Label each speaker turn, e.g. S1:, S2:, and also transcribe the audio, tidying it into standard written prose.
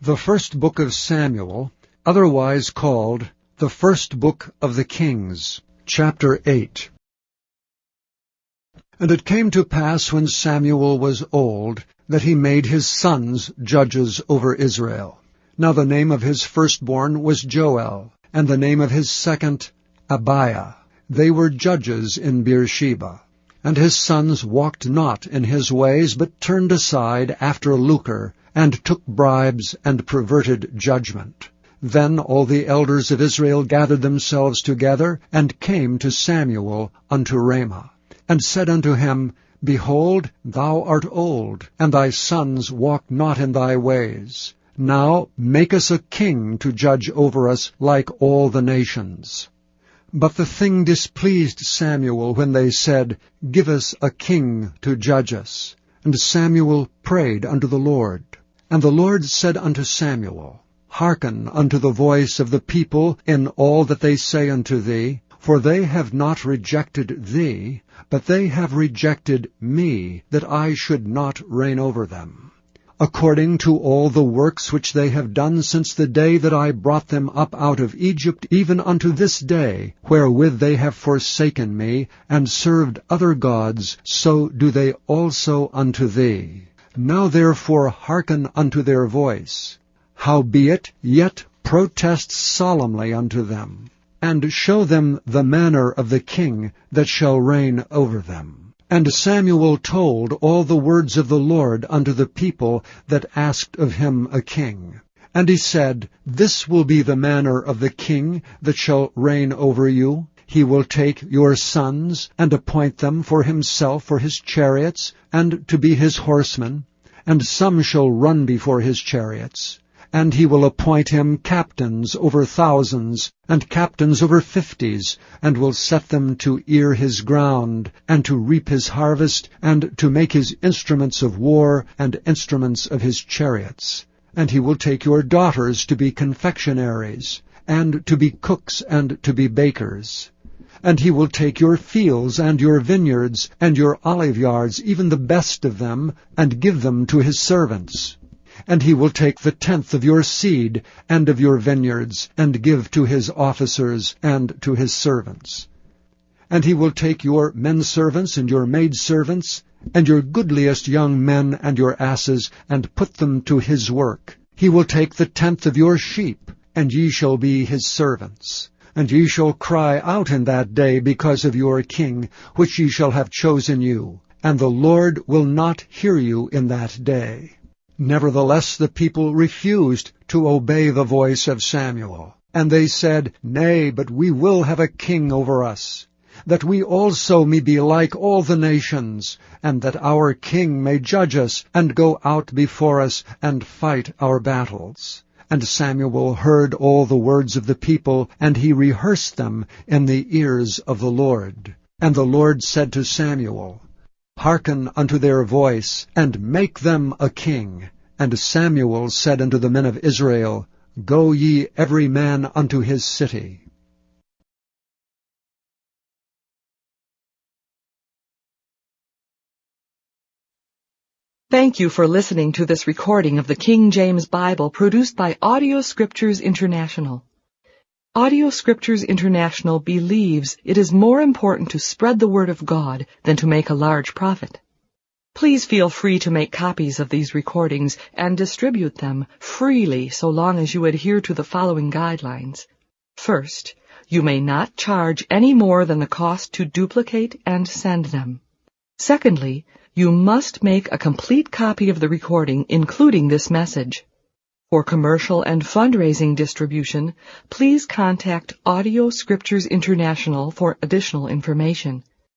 S1: The first book of Samuel, otherwise called the first book of the Kings, chapter 8. And it came to pass when Samuel was old, that he made his sons judges over Israel. Now the name of his firstborn was Joel, and the name of his second Abiah. They were judges in Beersheba. And his sons walked not in his ways, but turned aside after lucre, and took bribes, and perverted judgment. Then all the elders of Israel gathered themselves together, and came to Samuel unto Ramah, and said unto him, Behold, thou art old, and thy sons walk not in thy ways. Now make us a king to judge over us like all the nations. But the thing displeased Samuel when they said, Give us a king to judge us. And Samuel prayed unto the Lord. And the Lord said unto Samuel, Hearken unto the voice of the people in all that they say unto thee, for they have not rejected thee, but they have rejected me, that I should not reign over them. According to all the works which they have done since the day that I brought them up out of Egypt, even unto this day, wherewith they have forsaken me, and served other gods, so do they also unto thee. Now therefore hearken unto their voice. Howbeit, yet protest solemnly unto them, and show them the manner of the king that shall reign over them. And Samuel told all the words of the Lord unto the people that asked of him a king. And he said, This will be the manner of the king that shall reign over you. He will take your sons, and appoint them for himself for his chariots, and to be his horsemen, and some shall run before his chariots. And he will appoint him captains over thousands, and captains over 50s, and will set them to ear his ground, and to reap his harvest, and to make his instruments of war, and instruments of his chariots. And he will take your daughters to be confectionaries, and to be cooks, and to be bakers. And he will take your fields, and your vineyards, and your oliveyards, even the best of them, and give them to his servants. And he will take the 10th of your seed, and of your vineyards, and give to his officers, and to his servants. And he will take your menservants, and your maidservants, and your goodliest young men, and your asses, and put them to his work. He will take the 10th of your sheep, and ye shall be his servants. And ye shall cry out in that day because of your king, which ye shall have chosen you. And the Lord will not hear you in that day. Nevertheless the people refused to obey the voice of Samuel. And they said, Nay, but we will have a king over us, that we also may be like all the nations, and that our king may judge us, and go out before us, and fight our battles. And Samuel heard all the words of the people, and he rehearsed them in the ears of the Lord. And the Lord said to Samuel, Hearken unto their voice, and make them a king. And Samuel said unto the men of Israel, Go ye every man unto his city.
S2: Thank you for listening to this recording of the King James Bible produced by Audio Scriptures International. Audio Scriptures International believes it is more important to spread the Word of God than to make a large profit. Please feel free to make copies of these recordings and distribute them freely so long as you adhere to the following guidelines. First, you may not charge any more than the cost to duplicate and send them. Secondly, you must make a complete copy of the recording, including this message. For commercial and fundraising distribution, please contact Audio Scriptures International for additional information.